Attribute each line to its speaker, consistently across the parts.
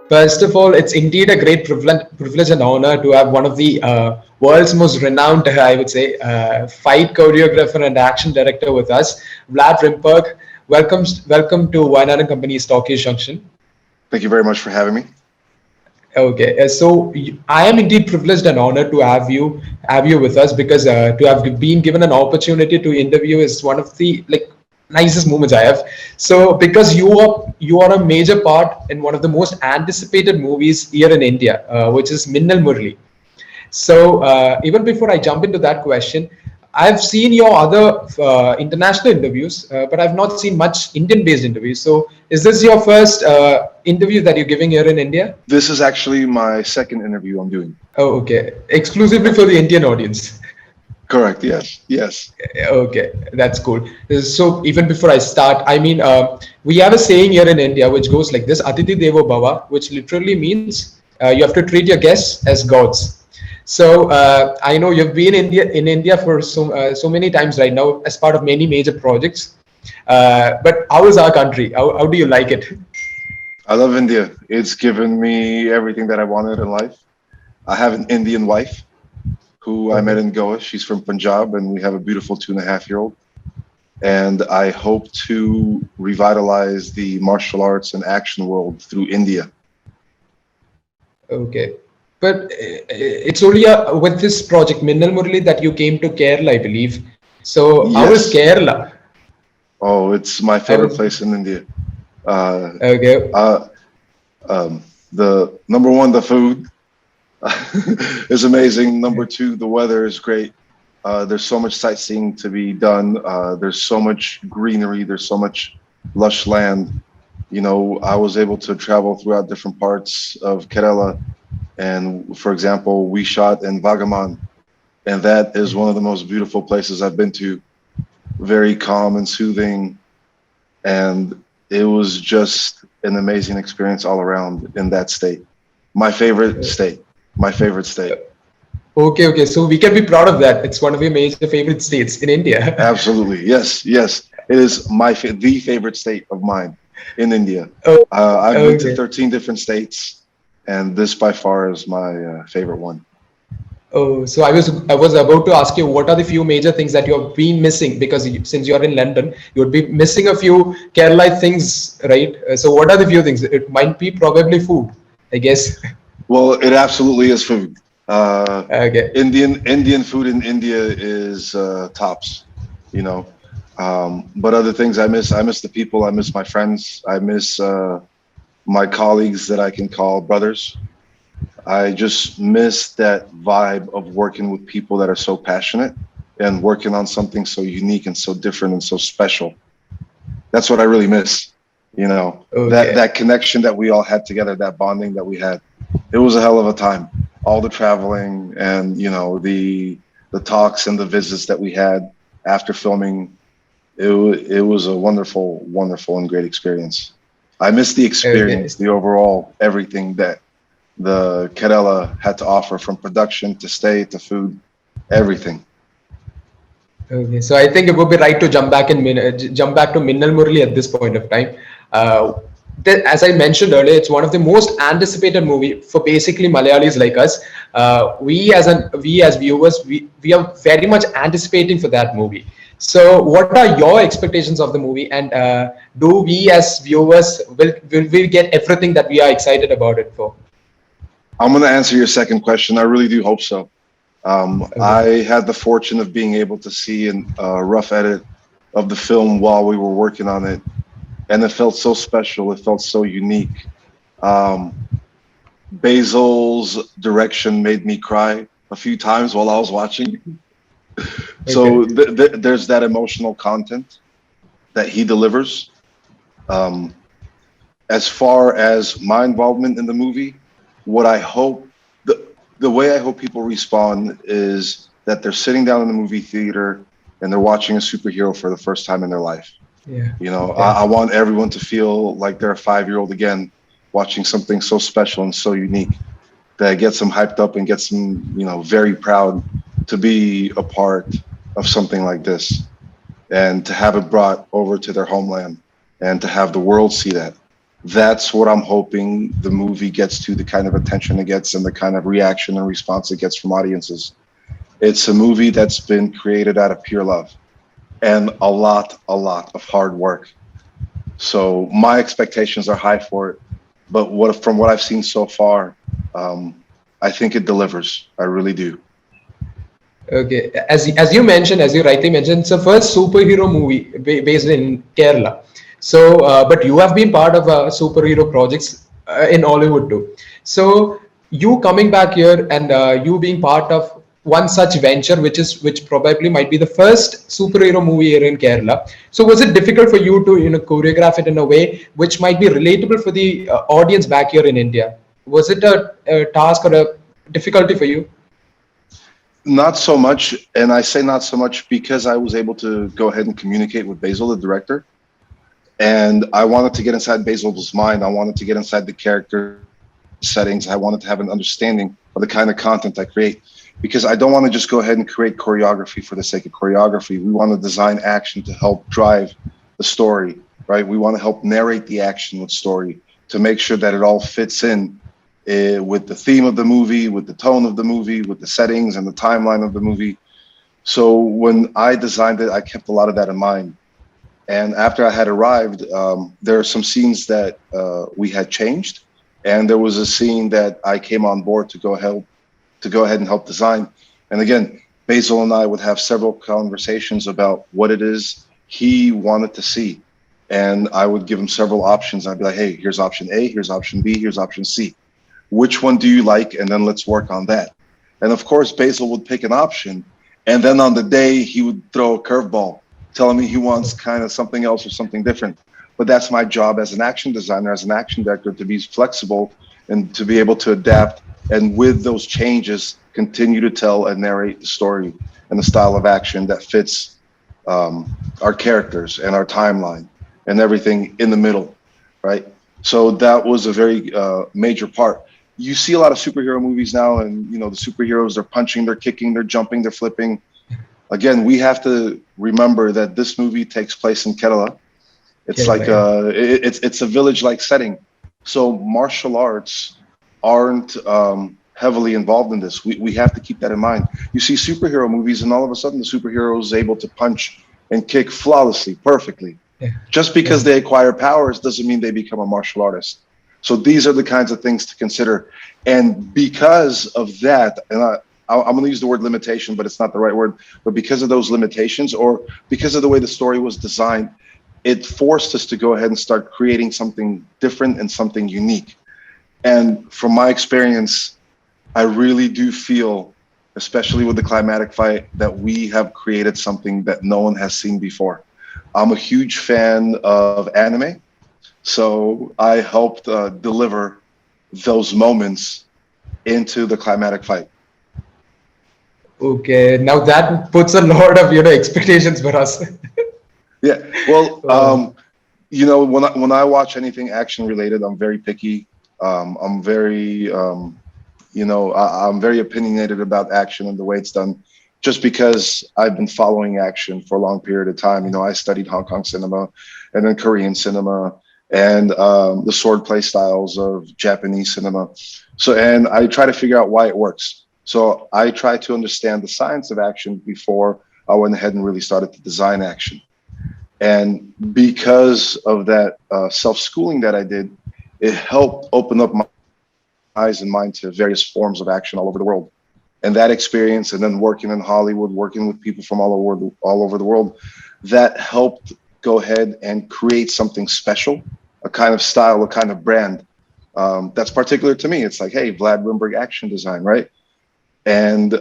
Speaker 1: First of all, it's indeed a great privilege and honor to have one of the world's most renowned, I would say, fight choreographer and action director with us, Vlad Rimburg. Welcome to Wayanadan Company's Talkies Junction.
Speaker 2: Thank you very much for having me.
Speaker 1: Okay, I am indeed privileged and honored to have you with us because to have been given an opportunity to interview is one of the nicest moments I have. So because you are a major part in one of the most anticipated movies here in India, which is Minnal Murali. So even before I jump into that question, I've seen your other international interviews, but I've not seen much Indian-based interviews. So is this your first interview that you're giving here in India?
Speaker 2: This is actually my second interview I'm doing.
Speaker 1: Oh, okay. Exclusively for the Indian audience.
Speaker 2: Correct. Yes. Yes.
Speaker 1: Okay, that's cool. So even before I start, I mean, we have a saying here in India which goes like this: "Atiti Devo Bhava," which literally means you have to treat your guests as gods. So I know you've been in India for so many times right now as part of many major projects. But how is our country? How do you like it?
Speaker 2: I love India. It's given me everything that I wanted in life. I have an Indian wife who I met in Goa. She's from Punjab, and we have a beautiful 2.5-year-old. And I hope to revitalize the martial arts and action world through India.
Speaker 1: Okay. But it's only with this project, Minnal Murali, that you came to Kerala, I believe. So how is
Speaker 2: Yes.
Speaker 1: Kerala?
Speaker 2: Oh, it's my
Speaker 1: I
Speaker 2: favorite
Speaker 1: would,
Speaker 2: place in India. Uh,
Speaker 1: okay.
Speaker 2: uh, the number one, the food is amazing. Number two, the weather is great. There's so much sightseeing to be done. There's so much greenery. There's so much lush land. You know, I was able to travel throughout different parts of Kerala. And for example, we shot in Vagaman, and that is one of the most beautiful places I've been to. Very calm and soothing. And it was just an amazing experience all around in that state. My favorite state. My favorite state.
Speaker 1: Okay. So we can be proud of that. It's one of your major favorite states in India.
Speaker 2: Absolutely. Yes. Yes. It is the favorite state of mine in India.
Speaker 1: Oh,
Speaker 2: I've been to
Speaker 1: okay.
Speaker 2: 13 different states, and this by far is my favorite one.
Speaker 1: Oh, so I was about to ask you what are the few major things that you have been missing because since you're in London, you would be missing a few Kerala things, right? So what are the few things? It might be probably food, I guess.
Speaker 2: Well, it absolutely is food. Uh,
Speaker 1: Okay.
Speaker 2: Indian food in India is tops, you know. But other things I miss the people, I miss my friends, I miss my colleagues that I can call brothers. I just miss that vibe of working with people that are so passionate and working on something so unique and so different and so special. That's what I really miss. You know,
Speaker 1: Okay.
Speaker 2: that connection that we all had together, that bonding that we had. It was a hell of a time. All the traveling and the talks and the visits that we had after filming. It was a wonderful, wonderful and great experience. I miss the
Speaker 1: Okay.
Speaker 2: experience, the overall everything that the Kerala had to offer, from production to stay to food, everything.
Speaker 1: Okay, so I think it would be right to jump back to Minnal Murali at this point of time. Uh, as I mentioned earlier, it's one of the most anticipated movie for basically Malayalis like us. We as viewers, we are very much anticipating for that movie. So, what are your expectations of the movie, and do we as viewers will we get everything that we are excited about it for?
Speaker 2: I'm going to answer your second question. I really do hope so. I
Speaker 1: Okay.
Speaker 2: had the fortune of being able to see a rough edit of the film while we were working on it, and it felt so special. It felt so unique. Um, Basil's direction made me cry a few times while I was watching.
Speaker 1: Okay.
Speaker 2: So there's that emotional content that he delivers. Um, as far as my involvement in the movie, what I hope the way I hope people respond is that they're sitting down in the movie theater and they're watching a superhero for the first time in their life.
Speaker 1: Yeah.
Speaker 2: You know,
Speaker 1: Yeah.
Speaker 2: I want everyone to feel like they're a 5-year-old again, watching something so special and so unique that gets them hyped up and gets them, very proud to be a part of something like this and to have it brought over to their homeland and to have the world see that. That's what I'm hoping the movie gets to, the kind of attention it gets and the kind of reaction and response it gets from audiences. It's a movie that's been created out of pure love and a lot of hard work. So my expectations are high for it. But from what I've seen so far, I think it delivers. I really do.
Speaker 1: Okay, as you mentioned, as you rightly mentioned, it's the first superhero movie based in Kerala. So, but you have been part of superhero projects in Hollywood too. So, you coming back here and you being part of one such venture, which probably might be the first superhero movie here in Kerala. So, was it difficult for you to choreograph it in a way which might be relatable for the audience back here in India? Was it a task or a difficulty for you?
Speaker 2: Not so much, and I say not so much because I was able to go ahead and communicate with Basil, the director, and I wanted to get inside Basil's mind. I wanted to get inside the character settings. I wanted to have an understanding of the kind of content I create because I don't want to just go ahead and create choreography for the sake of choreography. We want to design action to help drive the story, right? We want to help narrate the action with story to make sure that it all fits in with the theme of the movie, with the tone of the movie, with the settings and the timeline of the movie. So when I designed it, I kept a lot of that in mind. And after I had arrived, there are some scenes that we had changed, and there was a scene that I came on board to go ahead and help design. And again, Basil and I would have several conversations about what it is he wanted to see, and I would give him several options. I'd be like, "Hey, here's option A, here's option B, here's option C. Which one do you like? And then let's work on that." And of course, Basil would pick an option, and then on the day he would throw a curveball, telling me he wants kind of something else or something different. But that's my job as an action designer, as an action director, to be flexible and to be able to adapt. And with those changes, continue to tell and narrate the story and the style of action that fits our characters and our timeline and everything in the middle, right? So that was a very major part. You see a lot of superhero movies now, and the superheroes, they're punching, they're kicking, they're jumping, they're flipping. Again, we have to remember that this movie takes place in Kerala. It's
Speaker 1: Kerala,
Speaker 2: like it's a village-like setting. So martial arts aren't heavily involved in this. We have to keep that in mind. You see superhero movies, and all of a sudden the superhero is able to punch and kick flawlessly, perfectly.
Speaker 1: Yeah.
Speaker 2: Just because they acquire powers doesn't mean they become a martial artist. So these are the kinds of things to consider. And because of that, and I'm going to use the word limitation, but it's not the right word. But because of those limitations, or because of the way the story was designed, it forced us to go ahead and start creating something different and something unique. And from my experience, I really do feel, especially with the climatic fight, that we have created something that no one has seen before. I'm a huge fan of anime, so I helped deliver those moments into the climatic fight.
Speaker 1: Okay, now that puts a lot of expectations for us.
Speaker 2: Yeah, well, when I watch anything action related, I'm very picky. I'm very, I'm very opinionated about action and the way it's done, just because I've been following action for a long period of time. I studied Hong Kong cinema, and then Korean cinema, and the swordplay styles of Japanese cinema. So, and I try to figure out why it works. So I try to understand the science of action before I went ahead and really started to design action. And because of that self-schooling that I did, it helped open up my eyes and mind to various forms of action all over the world. And that experience, and then working in Hollywood, working with people from all over the world, that helped go ahead and create something special, a kind of style, a kind of brand that's particular to me. It's like, hey, Vlad Rimburg action design, right? And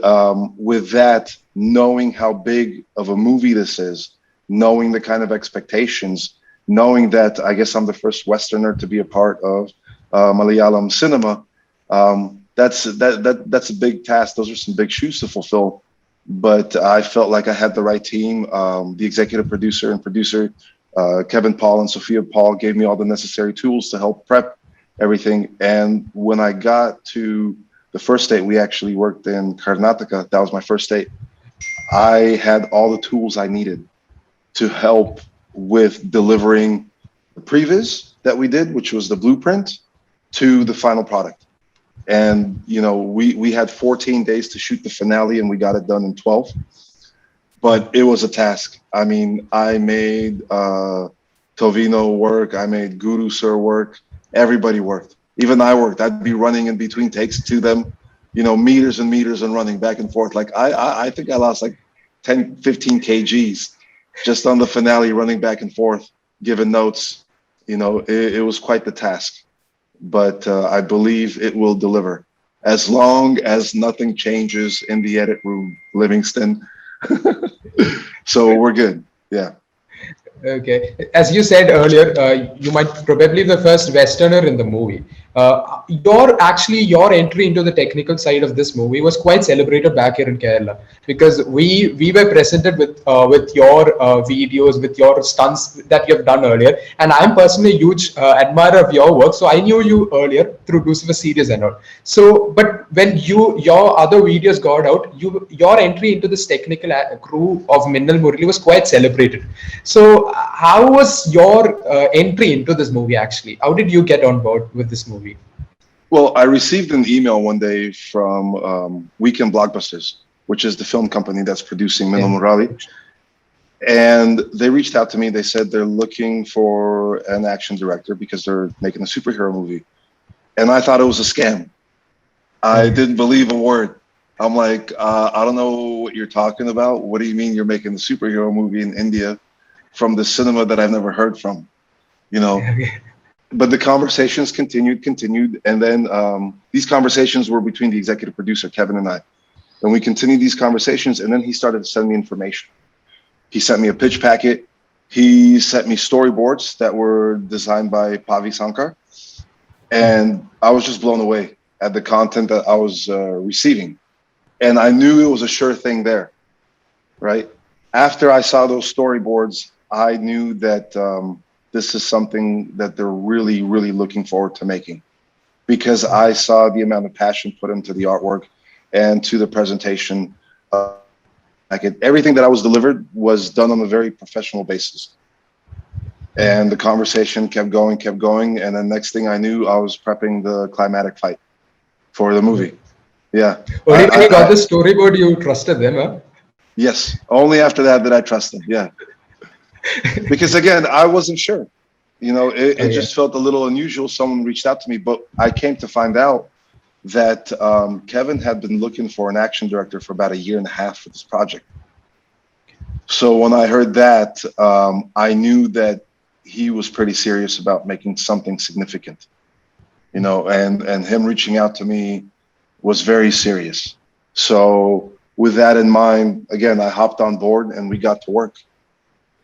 Speaker 2: with that, knowing how big of a movie this is, knowing the kind of expectations, knowing that I guess I'm the first Westerner to be a part of Malayalam cinema, that's a big task. Those are some big shoes to fulfill. But I felt like I had the right team. The executive producer and producer, Kevin Paul and Sophia Paul, gave me all the necessary tools to help prep everything. And when I got to the first state, we actually worked in Karnataka. That was my first state. I had all the tools I needed to help with delivering the previs, that we did, which was the blueprint, to the final product. And, you know, we had 14 days to shoot the finale and we got it done in 12. But it was a task. I mean, I made Tovino work. I made Guru Sir work. Everybody worked. Even I worked. I'd be running in between takes to them, you know, meters and meters and running back and forth. Like I think I lost like 10, 15 kgs just on the finale, running back and forth, giving notes. You know, it was quite the task. But I believe it will deliver as long as nothing changes in the edit room, Livingston. So we're good. Yeah.
Speaker 1: Okay. As you said earlier, you might probably be the first Westerner in the movie. Your entry into the technical side of this movie was quite celebrated back here in Kerala, because we were presented with your videos, with your stunts that you have done earlier, and I'm personally a huge admirer of your work. So I knew you earlier through Lucifer series and all. So, but when your other videos got out, your entry into this technical crew of Minnal Murali was quite celebrated. So how was your entry into this movie actually? How did you get on board with this movie?
Speaker 2: Well, I received an email one day from Weekend Blockbusters, which is the film company that's producing Minnal Murali. And they reached out to me. They said they're looking for an action director because they're making a superhero movie. And I thought it was a scam. I didn't believe a word. I'm like, I don't know what you're talking about. What do you mean you're making a superhero movie in India from the cinema that I've never heard from? You know, but the conversations continued. And then these conversations were between the executive producer, Kevin, and I. And we continued these conversations. And then he started to send me information. He sent me a pitch packet. He sent me storyboards that were designed by Pavi Sankar. And I was just blown away at the content that I was receiving. And I knew it was a sure thing there, right? After I saw those storyboards, I knew that this is something that they're really, really looking forward to making, because I saw the amount of passion put into the artwork and to the presentation. Everything that I was delivered was done on a very professional basis. And the conversation kept going. And then next thing I knew, I was prepping the climatic fight for the movie. Yeah.
Speaker 1: Only when you got the storyboard, you trusted them, huh?
Speaker 2: Yes. Only after that did I trust them. Yeah. Because again, I wasn't sure. You know, it just felt a little unusual. Someone reached out to me, but I came to find out that Kevin had been looking for an action director for about 1.5 years for this project. So when I heard that, I knew that he was pretty serious about making something significant, you know, and him reaching out to me was very serious. So with that in mind, again, I hopped on board and we got to work.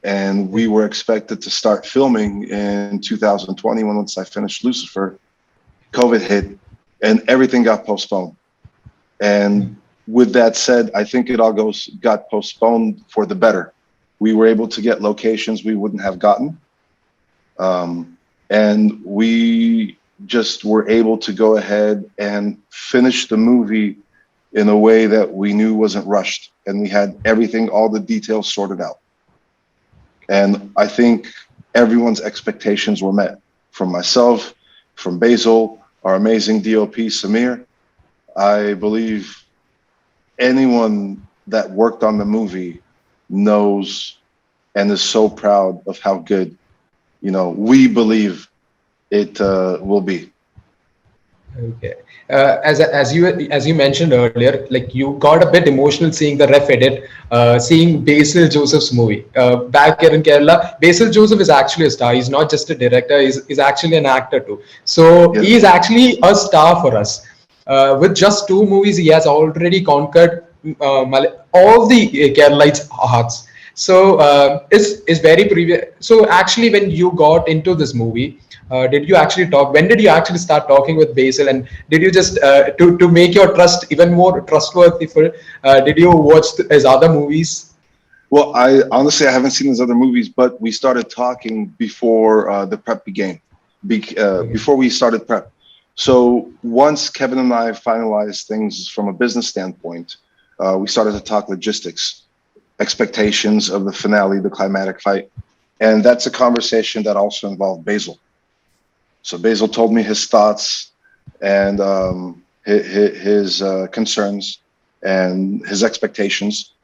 Speaker 2: And we were expected to start filming in 2020. Once I finished Lucifer, COVID hit and everything got postponed. And with that said, I think it all got postponed for the better. We were able to get locations we wouldn't have gotten. And we just were able to go ahead and finish the movie in a way that we knew wasn't rushed. And we had everything, all the details sorted out. And I think everyone's expectations were met, from myself, from Basil, our amazing DOP, Samir. I believe anyone that worked on the movie knows and is so proud of how good, you know, we believe it will be.
Speaker 1: Okay. As you mentioned earlier, like you got a bit emotional seeing the ref edit, seeing Basil Joseph's movie. Back here in Kerala, Basil Joseph is actually a star. He's not just a director; he's actually an actor too. So he is actually a star for us. With just 2 movies, he has already conquered all the Keralites' hearts. So it's very previous. So actually, when you got into this movie, did you actually talk? When did you actually start talking with Basil? And did you just to make your trust even more trustworthy? Did you watch his other movies?
Speaker 2: Well, I honestly haven't seen his other movies, but we started talking before the prep began. Before we started prep. So once Kevin and I finalized things from a business standpoint, we started to talk logistics, expectations of the finale, the climatic fight. And that's a conversation that also involved Basil. So Basil told me his thoughts and his concerns and his expectations,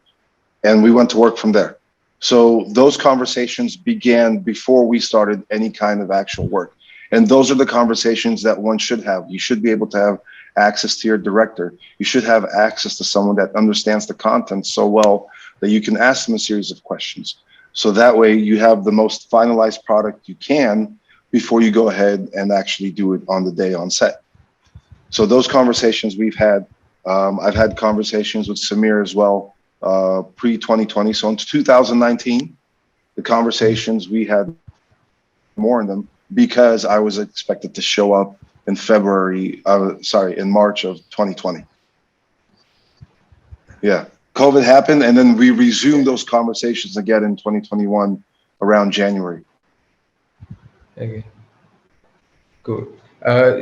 Speaker 2: and we went to work from there. So those conversations began before we started any kind of actual work. And those are the conversations that one should have. You should be able to have access to your director. You should have access to someone that understands the content so well that you can ask them a series of questions. So that way you have the most finalized product you can before you go ahead and actually do it on the day on set. So those conversations we've had. I've had conversations with Samir as well, pre-2020. So in 2019, the conversations we had more in them because I was expected to show up in in March of 2020. Yeah, COVID happened, and then we resumed those conversations again in 2021 around January.
Speaker 1: Okay, cool.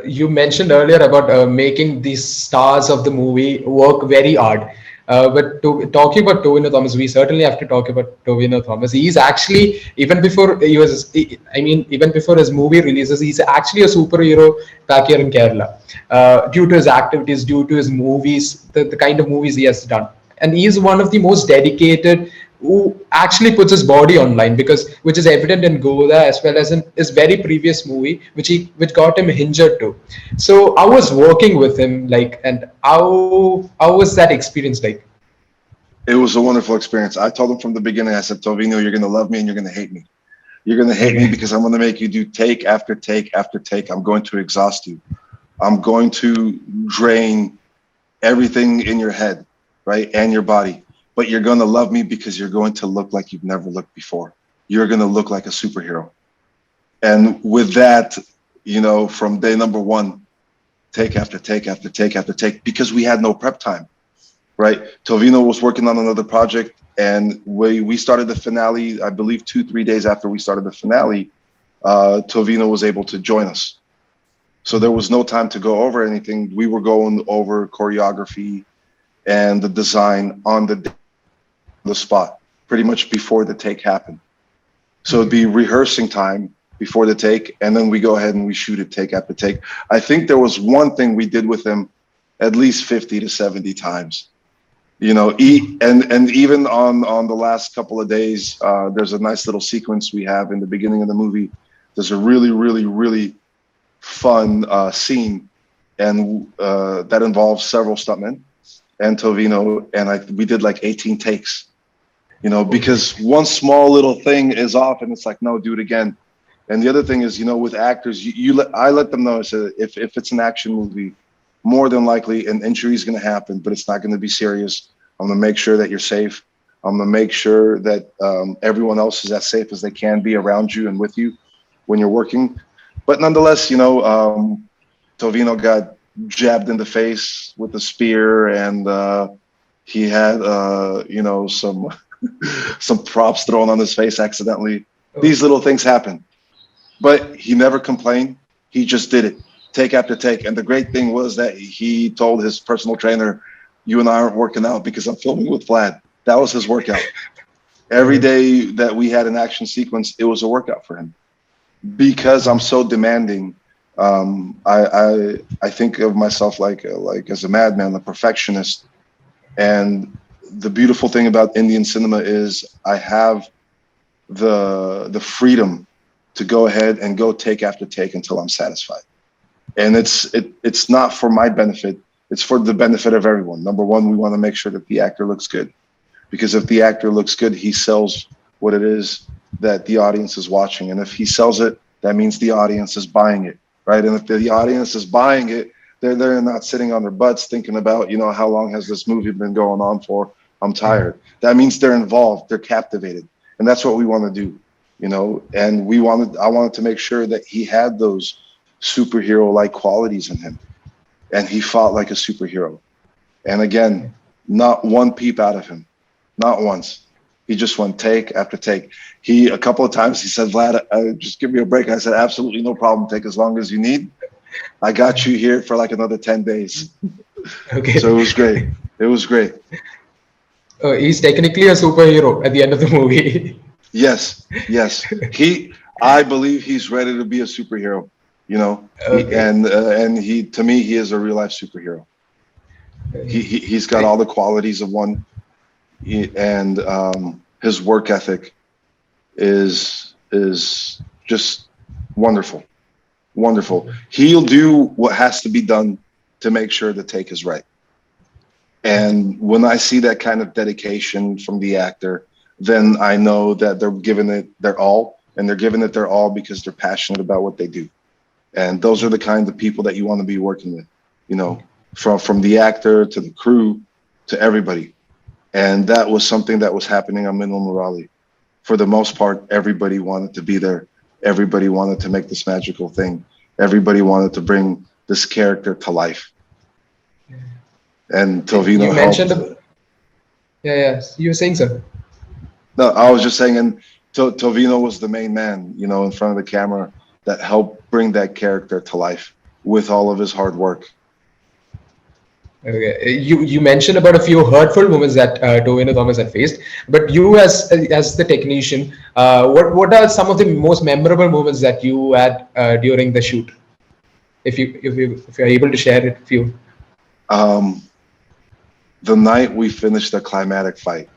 Speaker 1: You mentioned earlier about making the stars of the movie work very hard. Talking about Tovino Thomas, we certainly have to talk about Tovino Thomas. He's actually, even before even before his movie releases, he's actually a superhero back here in Kerala, due to his activities, due to his movies, the kind of movies he has done. And he is one of the most dedicated who actually puts his body online, because which is evident in Goda as well as in his very previous movie, which got him injured too. So I was working with him, like, and how was that experience like?
Speaker 2: It was a wonderful experience. I told him from the beginning, I said, Tovino, you're going to love me and you're going to hate me. You're going to hate me because I'm going to make you do take after take after take. I'm going to exhaust you. I'm going to drain everything in your head, right, and your body. But you're going to love me because you're going to look like you've never looked before. You're going to look like a superhero. And with that, from day number one, take after take after take after take, because we had no prep time, right? Tovino was working on another project, and we started the finale, I believe 2-3 days after we started the finale, Tovino was able to join us. So there was no time to go over anything. We were going over choreography and the design on the spot, pretty much before the take happened. So it'd be rehearsing time before the take, and then we go ahead and we shoot it take after take. I think there was one thing we did with him at least 50 to 70 times. And even on the last couple of days, there's a nice little sequence we have in the beginning of the movie. There's a really, really, really fun scene, and that involves several stuntmen and Tovino, and we did like 18 takes. Because one small little thing is off, and it's like, no, do it again. And the other thing is, with actors, I let them know, so if it's an action movie, more than likely an injury is going to happen, but it's not going to be serious. I'm going to make sure that you're safe. I'm going to make sure that everyone else is as safe as they can be around you and with you when you're working. But nonetheless, Tovino got jabbed in the face with a spear, and he had, some some props thrown on his face accidentally. These little things happen, but he never complained. He just did it take after take. And the great thing was that he told his personal trainer, you and I aren't working out because I'm filming with Vlad. That was his workout. Every day that we had an action sequence, it was a workout for him. Because I'm so demanding, I think of myself like as a madman, a perfectionist. And the beautiful thing about Indian cinema is I have the freedom to go ahead and go take after take until I'm satisfied. And it's not for my benefit. It's for the benefit of everyone. Number one, we want to make sure that the actor looks good, because if the actor looks good, he sells what it is that the audience is watching. And if he sells it, that means the audience is buying it, right? And if the audience is buying it, they're not sitting on their butts thinking about, how long has this movie been going on for? I'm tired. That means they're involved, they're captivated. And that's what we want to do, and I wanted to make sure that he had those superhero-like qualities in him, and he fought like a superhero. And again, not one peep out of him, not once. He just went take after take. A couple of times he said, Vlad, just give me a break. I said, absolutely no problem. Take as long as you need. I got you here for like another 10 days.
Speaker 1: Okay.
Speaker 2: So it was great. It was great.
Speaker 1: He's technically a superhero at the end of the movie.
Speaker 2: Yes. I believe he's ready to be a superhero. You know,
Speaker 1: Okay.
Speaker 2: and he, to me, he is a real life superhero. He's got all the qualities of one, and his work ethic is just wonderful, wonderful. He'll do what has to be done to make sure the take is right. And when I see that kind of dedication from the actor, then I know that they're giving it their all, and they're giving it their all because they're passionate about what they do. And those are the kind of people that you want to be working with, you know, from the actor to the crew to everybody. And that was something that was happening on Minnal Murali. For the most part, everybody wanted to be there. Everybody wanted to make this magical thing. Everybody wanted to bring this character to life. And
Speaker 1: You
Speaker 2: Tovino
Speaker 1: mentioned,
Speaker 2: helped.
Speaker 1: yeah, yeah. You were saying so.
Speaker 2: No, I was just saying, and Tovino was the main man, you know, in front of the camera that helped bring that character to life with all of his hard work.
Speaker 1: Okay. You mentioned about a few hurtful moments that Tovino Thomas had faced, but you as the technician, what are some of the most memorable moments that you had during the shoot? If you're able to share it, few.
Speaker 2: Um, the night we finished the climatic fight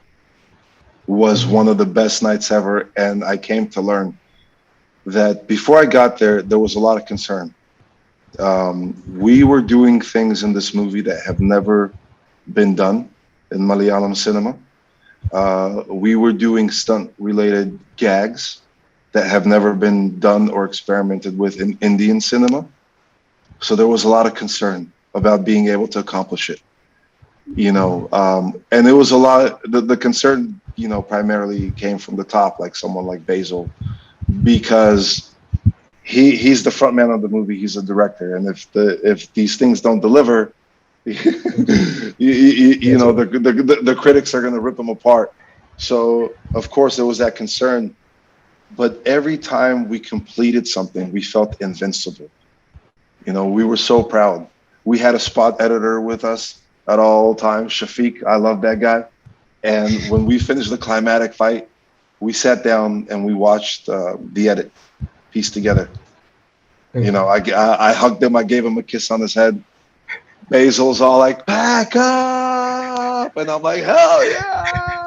Speaker 2: was one of the best nights ever, and I came to learn that before I got there, there was a lot of concern. We were doing things in this movie that have never been done in Malayalam cinema. We were doing stunt-related gags that have never been done or experimented with in Indian cinema. So there was a lot of concern about being able to accomplish it, you know, and it was a lot. The concern, you know, primarily came from the top, like someone like Basil, because he's the front man of the movie. He's a director, and if these things don't deliver, you
Speaker 1: That's
Speaker 2: know,
Speaker 1: it.
Speaker 2: the critics are going to rip them apart. So of course there was that concern, but every time we completed something, we felt invincible. You know, we were so proud. We had a spot editor with us at all times, Shafiq. I love that guy. And when we finished the climatic fight, we sat down and we watched the edit piece together. You know, I hugged him. I gave him a kiss on his head. Basil's all like, back up. And I'm like, hell yeah.